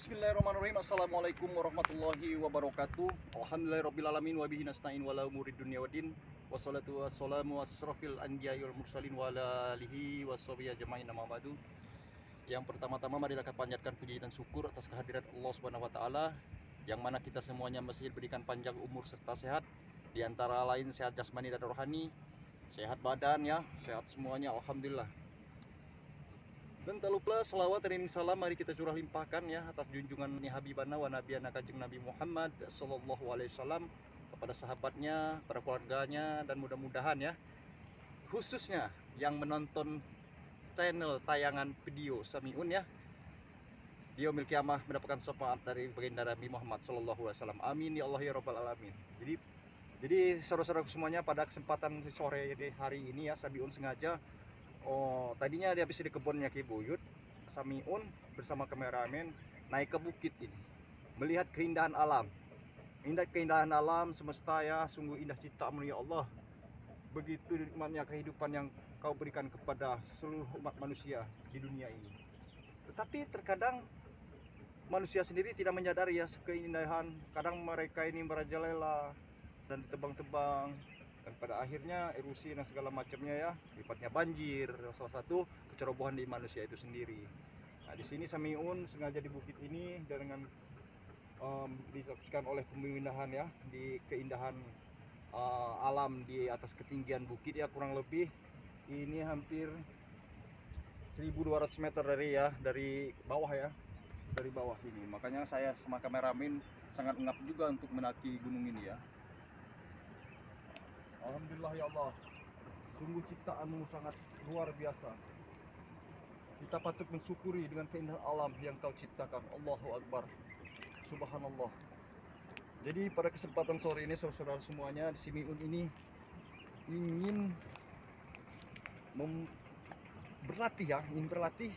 Bismillahirrahmanirrahim. Assalamualaikum warahmatullahi wabarakatuh. Alhamdulillahirrabbilalamin wa bihi nasta'in wala umurid dunya waddin. Wassalatu wassalamu asrofil anbiya'i wal mursalin wa ala alihi washabihi ajmain, amma ba'du. Yang pertama-tama marilah kita panjatkan puji dan syukur atas kehadiran Allah Subhanahu wa taala, yang mana kita semuanya mesti diberikan panjang umur serta sehat, di antara lain sehat jasmani dan rohani, sehat badan ya, sehat semuanya alhamdulillah. Dan tak lupa selawat dan salam mari kita curah limpahkan ya atas junjungan Habibana wa Nabiyana Kanjeng Nabi Muhammad sallallahu alaihi wasallam, kepada sahabatnya, para keluarganya, dan mudah-mudahan ya khususnya yang menonton channel tayangan video Samiun ya, dia memiliki kiamah mendapatkan syafaat dari baginda Nabi Muhammad sallallahu alaihi wasallam. Amin ya Allah ya rabbal alamin. Jadi saudara-saudaraku semuanya, pada kesempatan sore hari ini ya, Samiun sengaja tadinya dia habis di kebunnya Ki Buyut, Samiun bersama kameramen naik ke bukit ini, melihat keindahan alam. Keindahan alam semesta ya, sungguh indah ciptamu ya Allah. Begitu nikmatnya kehidupan yang kau berikan kepada seluruh umat manusia di dunia ini. Tetapi terkadang manusia sendiri tidak menyadari ya keindahan. Kadang mereka ini merajalela dan ditebang-tebang, dan pada akhirnya erosi dan segala macamnya ya, akibatnya banjir. Salah satu kecerobohan di manusia itu sendiri. Nah, di sini Samiun sengaja di bukit ini dengan disaksikan oleh pemindahan ya, di keindahan alam di atas ketinggian bukit ya, kurang lebih ini hampir 1200 meter dari bawah ya, dari bawah ini. Makanya saya sama kameramen sangat ngap juga untuk mendaki gunung ini ya. Alhamdulillah ya Allah, sungguh ciptaanmu sangat luar biasa. Kita patut mensyukuri dengan keindahan alam yang kau ciptakan. Allahu Akbar, Subhanallah. Jadi pada kesempatan sore ini saudara-saudara semuanya, di Samiun ini ingin berlatih ya, ingin berlatih.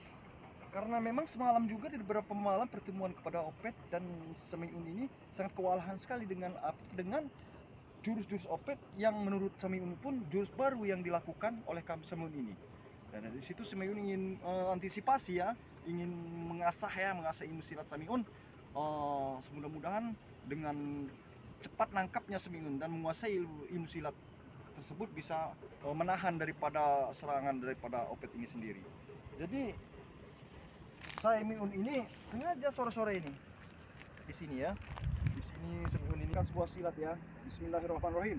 Karena memang semalam juga di beberapa malam pertemuan kepada Opet dan Samiun ini sangat kewalahan sekali dengan jurus-jurus Opet yang menurut Samiun pun jurus baru yang dilakukan oleh kami Samiun ini. Dan dari situ Samiun ingin antisipasi ya, ingin mengasah ilmu silat Samiun. Semudah-mudahan dengan cepat nangkapnya Samiun dan menguasai ilmu silat tersebut bisa menahan daripada serangan daripada Opet ini sendiri. Jadi Samiun ini sengaja sore-sore ini di sini ya. Di sini Samiun ini kan sebuah silat ya. Bismillahirrahmanirrahim.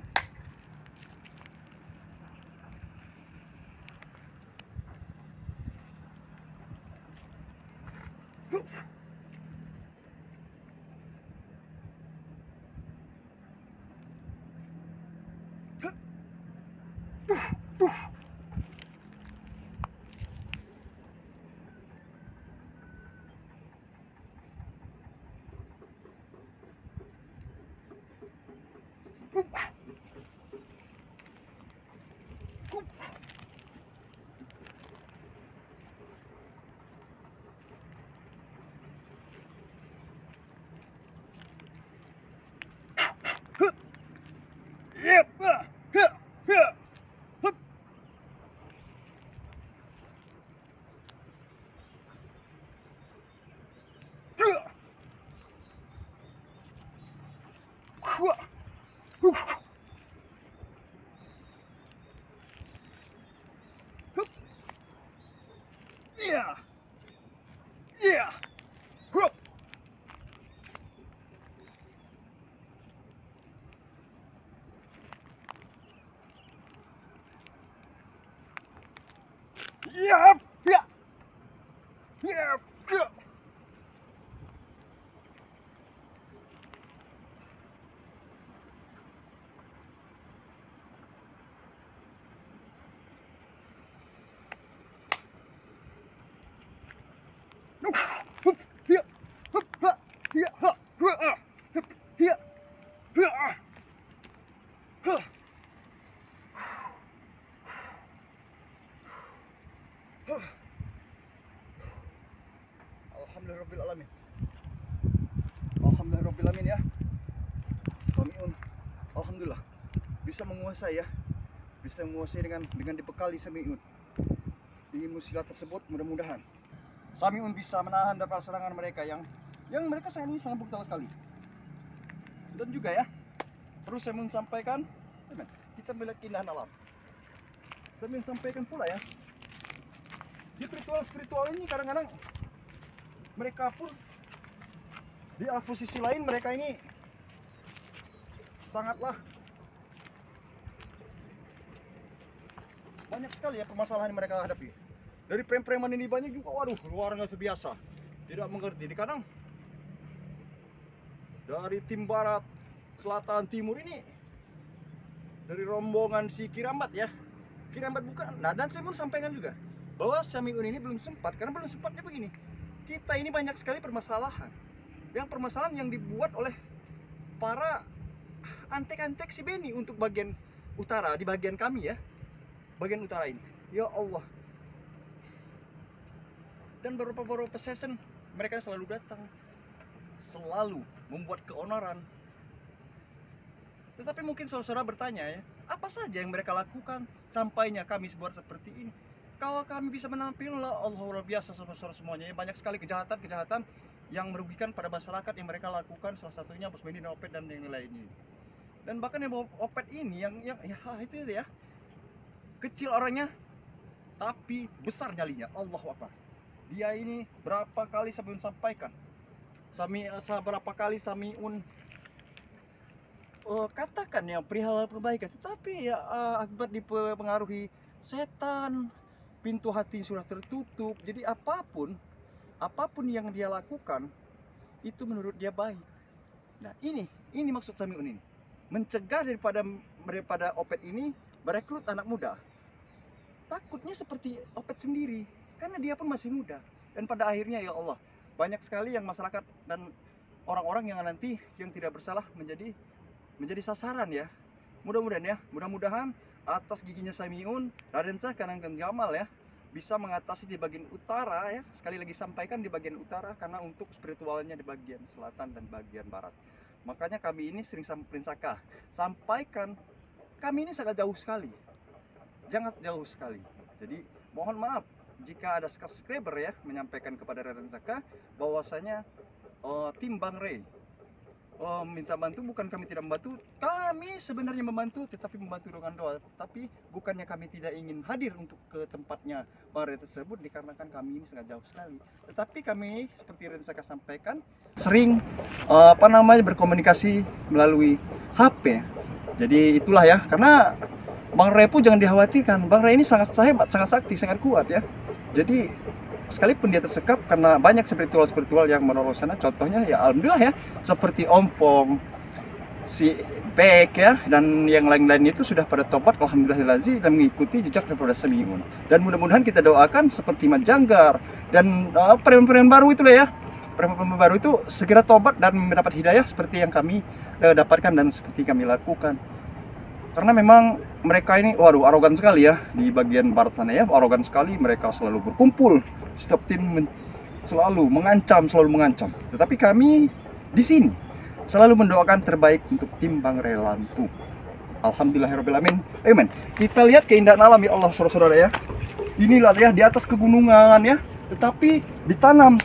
Yeah. Yeah. Whoop. Yeah. Yeah. Yeah. Yeah. Alhamdulillahirrabbilalamin. Alhamdulillahirrabbilalamin ya. Samiun alhamdulillah bisa menguasai ya. Bisa menguasai dengan dibekali Samiun ilmu silat tersebut. Mudah-mudahan Samiun bisa menahan dari serangan mereka yang yang mereka sangat brutal sekali. Dan juga ya, perlu saya menyampaikan, kita melihat keindahan alam. Saya ingin sampaikan pula ya, spiritual ini kadang-kadang mereka pun di posisi lain, mereka ini sangatlah banyak sekali ya permasalahan yang mereka hadapi. Dari preman ini banyak juga, waduh, luar biasa, tidak mengerti. Di kadang dari tim barat, selatan, timur ini, dari rombongan si Kirambat ya, Kirambat bukan. Nah, dan saya mau sampaikan juga bahwa Samiun ini belum sempat, karena belum sempatnya begini. Kita ini banyak sekali permasalahan. Yang permasalahan yang dibuat oleh para antek-antek si Beni untuk bagian utara, di bagian kami ya, bagian utara ini. Ya Allah. Dan beberapa session mereka selalu datang, selalu membuat keonaran. Tetapi mungkin saudara-saudara bertanya ya, apa saja yang mereka lakukan sampainya kami buat seperti ini? Kalau kami bisa menampil, Allah luar biasa saudara-saudara semuanya. Banyak sekali kejahatan-kejahatan yang merugikan pada masyarakat yang mereka lakukan, salah satunya Bos Beni dan Opet dan yang lainnya. Dan bahkan yang Opet ini yang ya itu ya, kecil orangnya tapi besar nyalinya. Allahu Akbar. Dia ini berapa kali Samiun sampaikan, berapa kali Samiun katakan ya perihal perbaikan, tetapi ya akibat dipengaruhi setan, pintu hati sudah tertutup. Jadi apapun yang dia lakukan itu menurut dia baik. Nah, ini maksud Samiun ini, mencegah daripada Opet ini merekrut anak muda. Takutnya seperti Opet sendiri, karena dia pun masih muda. Dan pada akhirnya ya Allah, banyak sekali yang masyarakat dan orang-orang yang nanti yang tidak bersalah menjadi sasaran ya. Mudah-mudahan atas giginya Samiun, Raden Shah Kanang Jamal ya, bisa mengatasi di bagian utara ya. Sekali lagi sampaikan di bagian utara, karena untuk spiritualnya di bagian selatan dan bagian barat. Makanya kami ini sering sampaikan, kami ini sangat jauh sekali, Jadi mohon maaf jika ada subscriber ya menyampaikan kepada Raden Shah bahwasanya tim Bang Rey minta bantu. Bukan kami tidak membantu, kami sebenarnya membantu, tetapi membantu dengan doa. Tapi bukannya kami tidak ingin hadir untuk ke tempatnya Bang Rey tersebut, dikarenakan kami ini sangat jauh sekali. Tetapi kami seperti Raden Shah sampaikan sering berkomunikasi melalui HP. Jadi itulah ya, karena Bang Rey pun jangan dikhawatirkan, Bang Rey ini sangat hebat, sangat sakti, sangat kuat ya. Jadi sekalipun dia tersekap, karena banyak spiritual yang menolong sana. Contohnya ya alhamdulillah ya, seperti Ompong, si Bek ya, dan yang lain-lain itu sudah pada tobat alhamdulillahirrahmanirrahim dan mengikuti jejak daripada Samiun. Dan mudah-mudahan kita doakan seperti Mat Janggar dan preman-preman baru itu lah ya, preman-preman baru itu segera tobat dan mendapat hidayah seperti yang kami dapatkan dan seperti kami lakukan. Karena memang mereka ini waduh arogan sekali ya di bagian barat sana ya, arogan sekali. Mereka selalu berkumpul, setiap tim selalu mengancam. Tetapi kami di sini selalu mendoakan terbaik untuk tim Bang Rey Lampung. Alhamdulillahirobbilalamin. Amin. Kita lihat keindahan alam ya Allah saudara-saudara ya. Inilah ya di atas kegunungan ya, tetapi ditanam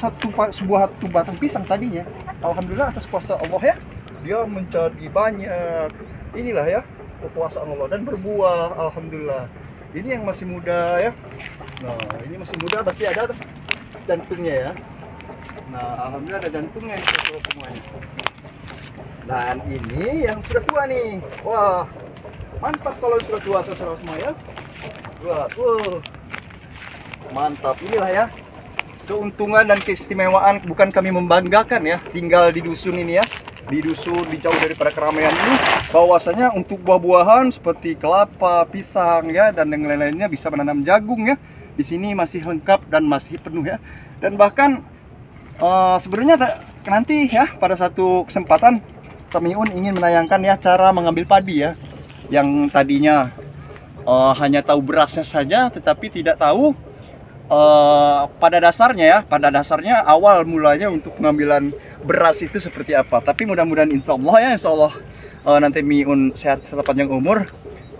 sebuah batang pisang tadinya. Alhamdulillah atas kuasa Allah ya, dia mencari banyak. Inilah ya kekuasaan Allah dan berbuah. Alhamdulillah. Ini yang masih muda ya. Nah, ini masih muda, pasti ada jantungnya ya. Nah, alhamdulillah ada jantungnya semuanya. Dan ini yang sudah tua nih. Wah, mantap kalau sudah tua saudara semua ya. Wah, mantap. Inilah ya keuntungan dan keistimewaan, bukan kami membanggakan ya tinggal di dusun ini ya. Di dusun, di jauh daripada keramaian ini, bahwasanya untuk buah-buahan seperti kelapa, pisang ya, dan yang lain-lainnya, bisa menanam jagung ya. Di sini masih lengkap dan masih penuh ya. Dan bahkan sebenarnya nanti ya pada satu kesempatan Samiun ingin menayangkan ya cara mengambil padi ya, yang tadinya hanya tahu berasnya saja, tetapi tidak tahu pada dasarnya awal mulanya untuk pengambilan beras itu seperti apa. Tapi mudah-mudahan insya Allah nanti Miun sehat sepanjang umur,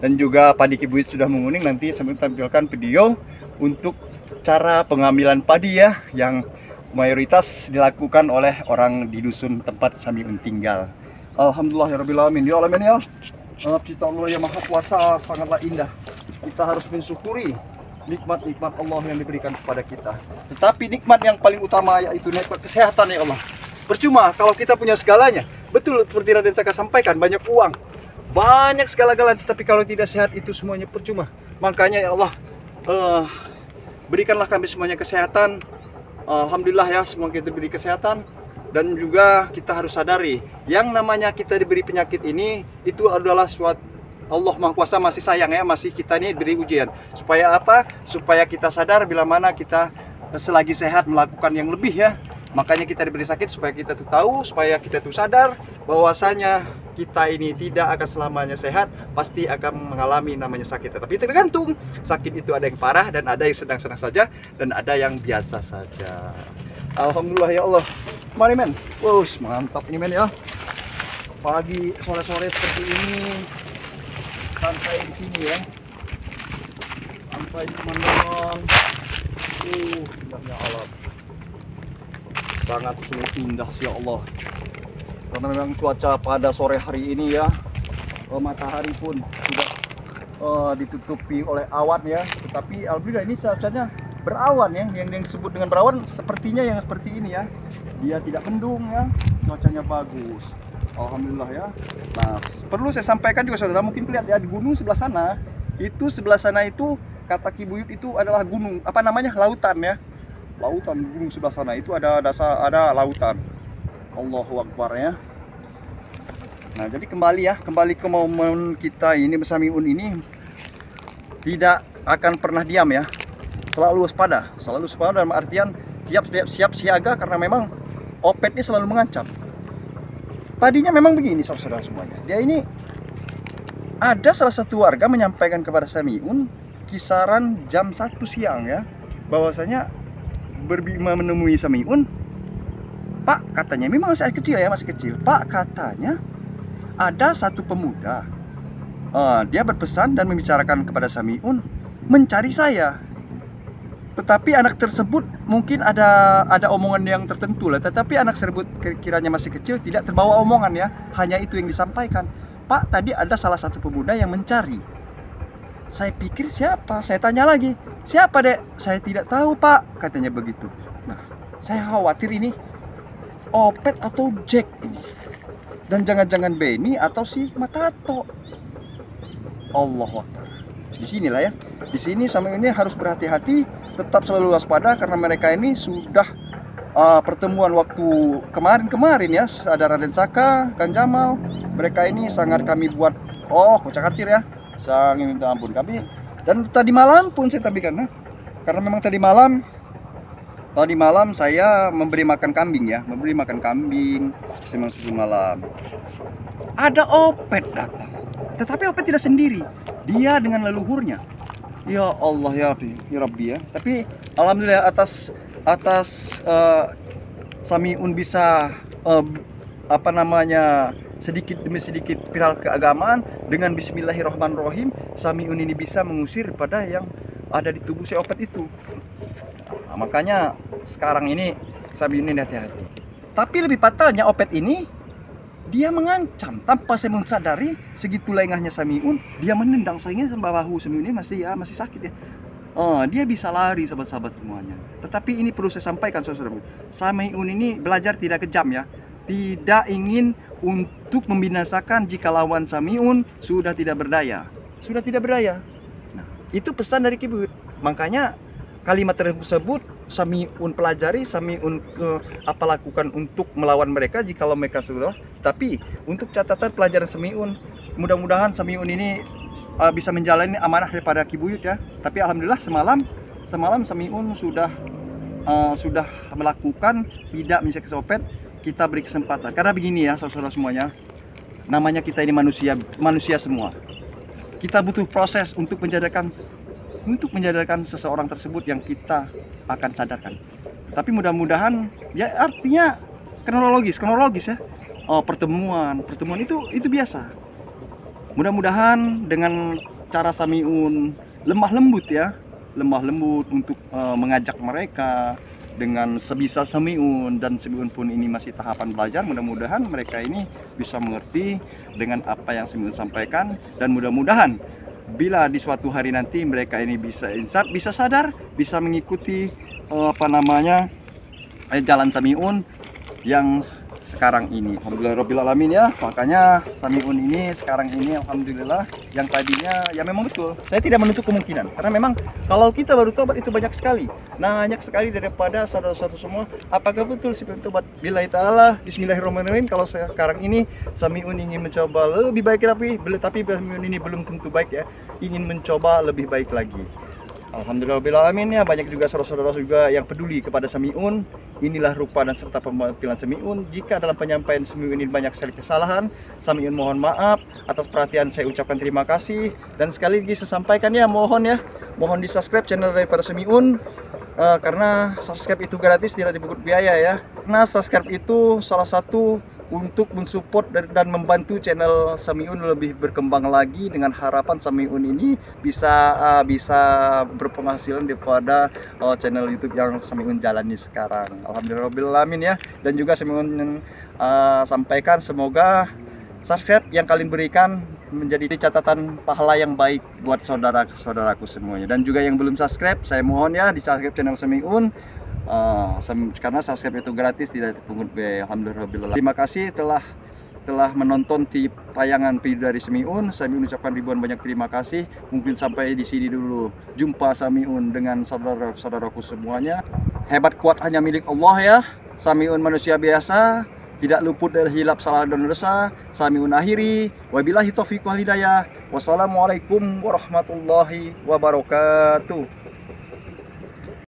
dan juga padi kibuit sudah menguning. Nanti saya tampilkan video untuk cara pengambilan padi ya, yang mayoritas dilakukan oleh orang di dusun tempat Samiun tinggal. Alhamdulillahirabbil alamin. Ya alamin ya. Cipta Allah yang Maha Kuasa sangatlah indah. Kita harus mensyukuri nikmat-nikmat Allah yang diberikan kepada kita. Tetapi nikmat yang paling utama yaitu nikmat kesehatan ya Allah. Percuma kalau kita punya segalanya. Betul seperti Raden Saka sampaikan, banyak uang, banyak segala-galanya, tetapi kalau tidak sehat itu semuanya percuma. Makanya ya Allah, berikanlah kami semuanya kesehatan. Alhamdulillah ya, semua kita diberi kesehatan. Dan juga kita harus sadari, yang namanya kita diberi penyakit ini, itu adalah suatu Allah Maha Kuasa masih sayang ya, masih kita ini diberi ujian. Supaya apa? Supaya kita sadar bila mana kita selagi sehat melakukan yang lebih ya. Makanya kita diberi sakit supaya kita tuh tahu, supaya kita tuh sadar bahwasanya kita ini tidak akan selamanya sehat, pasti akan mengalami namanya sakit. Tapi tergantung, sakit itu ada yang parah dan ada yang sedang-sedang saja dan ada yang biasa saja. Alhamdulillah ya Allah. Mari men, mantap ini men ya. Pagi sore-sore seperti ini, santai di sini ya. Sampai teman-teman. Indahnya alam. Sangat sungguh indah ya Allah. Karena memang cuaca pada sore hari ini ya, matahari pun sudah ditutupi oleh awan ya. Tetapi alhamdulillah ini cuacanya berawan ya, yang disebut dengan berawan sepertinya yang seperti ini ya. Dia tidak mendung ya, cuacanya bagus. Alhamdulillah ya. Nah, perlu saya sampaikan juga saudara, mungkin lihat ya di gunung sebelah sana itu kata Ki Buyut itu adalah gunung, apa namanya, lautan ya. Lautan, gunung sebelah sana itu ada lautan. Allahu Akbar ya. Nah, jadi kembali ke momen kita ini Samiun ini tidak akan pernah diam ya. Selalu waspada dalam artian siap siaga, karena memang Opet ini selalu mengancam. Tadinya memang begini saudara semuanya. Dia ini ada salah satu warga menyampaikan kepada Samiun kisaran jam 1 siang ya, bahwasanya menemui Samiun. Pak, katanya memang masih kecil. Pak, katanya ada satu pemuda. Dia berpesan dan membicarakan kepada Samiun mencari saya. Tetapi anak tersebut mungkin ada omongan yang tertentu lah. Tetapi anak tersebut kiranya masih kecil, tidak terbawa omongan ya. Hanya itu yang disampaikan. Pak, tadi ada salah satu pemuda yang mencari. Saya pikir siapa? Saya tanya lagi, siapa dek? Saya tidak tahu pak, katanya begitu. Nah, saya khawatir ini Opet atau Jack ini. Dan jangan-jangan Benny atau si Matato. Allahu Akbar. Di sinilah ya. Di sini Samiun ini harus berhati-hati, tetap selalu waspada, karena mereka ini sudah pertemuan waktu kemarin ya, ada Raden Saka, Kang Jamal. Mereka ini sangat kami buat kocak-kacir ya. Sangat minta ampun kami. Dan tadi malam pun saya tampilkan, karena memang tadi malam saya memberi makan kambing ya, semang susu malam. Ada Opet datang, tetapi Opet tidak sendiri, dia dengan leluhurnya. Ya Allah ya Rabbi ya. Tapi alhamdulillah atas Samiun bisa sedikit demi sedikit viral keagamaan dengan Bismillahirrahmanirrahim. Samiun ini bisa mengusir pada yang ada di tubuh si Opet itu. Nah, makanya sekarang ini Samiun ini hati-hati. Tapi lebih fatalnya Opet ini, dia mengancam tanpa Samiun sadari. Segitu lengahnya Samiun, dia menendang sayangnya sampai bahu Samiun ini masih sakit ya. Dia bisa lari sahabat-sahabat semuanya. Tetapi ini perlu saya sampaikan saudara, Samiun ini belajar tidak kejam ya. Tidak ingin untuk membinasakan jika lawan Samiun sudah tidak berdaya. Nah, itu pesan dari Ki Buyut. Makanya kalimat tersebut Samiun pelajari, Samiun lakukan untuk melawan mereka jikalau mereka sudah. Tapi untuk catatan pelajaran Samiun, mudah-mudahan Samiun ini bisa menjalani amanah daripada Ki Buyut ya. Tapi alhamdulillah semalam Samiun sudah melakukan tidak menyekat Opet. Kita beri kesempatan, karena begini ya saudara semuanya, namanya kita ini manusia semua. Kita butuh proses untuk menyadarkan seseorang tersebut yang kita akan sadarkan. Tapi mudah-mudahan ya, artinya kronologis ya. Pertemuan itu biasa. Mudah-mudahan dengan cara Samiun lemah lembut untuk mengajak mereka dengan sebisa Samiun, dan Samiun pun ini masih tahapan belajar. Mudah-mudahan mereka ini bisa mengerti dengan apa yang Samiun sampaikan, dan mudah-mudahan bila di suatu hari nanti mereka ini bisa insaf, bisa sadar, bisa mengikuti jalan Samiun yang sekarang ini. Alhamdulillahirobbilalamin ya. Makanya Samiun ini sekarang ini alhamdulillah, yang tadinya ya memang betul, saya tidak menutup kemungkinan, karena memang kalau kita baru tobat itu banyak sekali, banyak sekali daripada saudara-saudara semua. Apakah betul si tobat? Billahi ta'ala, bismillahirrahmanirrahim. Kalau sekarang ini Samiun ingin mencoba lebih baik, tapi Samiun ini belum tentu baik ya, ingin mencoba lebih baik lagi. Alhamdulillahirobbilalamin ya. Banyak juga saudara-saudara juga yang peduli kepada Samiun. Inilah rupa dan serta penampilan Samiun. Jika dalam penyampaian Samiun ini banyak sekali kesalahan, Samiun mohon maaf. Atas perhatian saya ucapkan terima kasih. Dan sekali lagi saya sampaikan ya, mohon di subscribe channel daripada Samiun, karena subscribe itu gratis, tidak dipungut biaya ya. Karena subscribe itu salah satu untuk mensupport dan membantu channel Samiun lebih berkembang lagi, dengan harapan Samiun ini bisa berpenghasilan daripada channel YouTube yang Samiun jalani sekarang. Alhamdulillahirobbilalamin ya. Dan juga Samiun sampaikan, semoga subscribe yang kalian berikan menjadi catatan pahala yang baik buat saudara-saudaraku semuanya. Dan juga yang belum subscribe, saya mohon ya di subscribe channel Samiun. Karena subscribe itu gratis, tidak dipungut biaya. Alhamdulillah. Terima kasih telah menonton tayangan video dari Samiun. Saya mengucapkan ribuan banyak terima kasih. Mungkin sampai di sini dulu. Jumpa Samiun dengan saudara-saudaraku semuanya. Hebat kuat hanya milik Allah ya. Samiun manusia biasa, tidak luput dari hilap, salah dan dosa. Samiun akhiri. Wabillahi taufiq wal hidayah. Wassalamualaikum warahmatullahi wabarakatuh.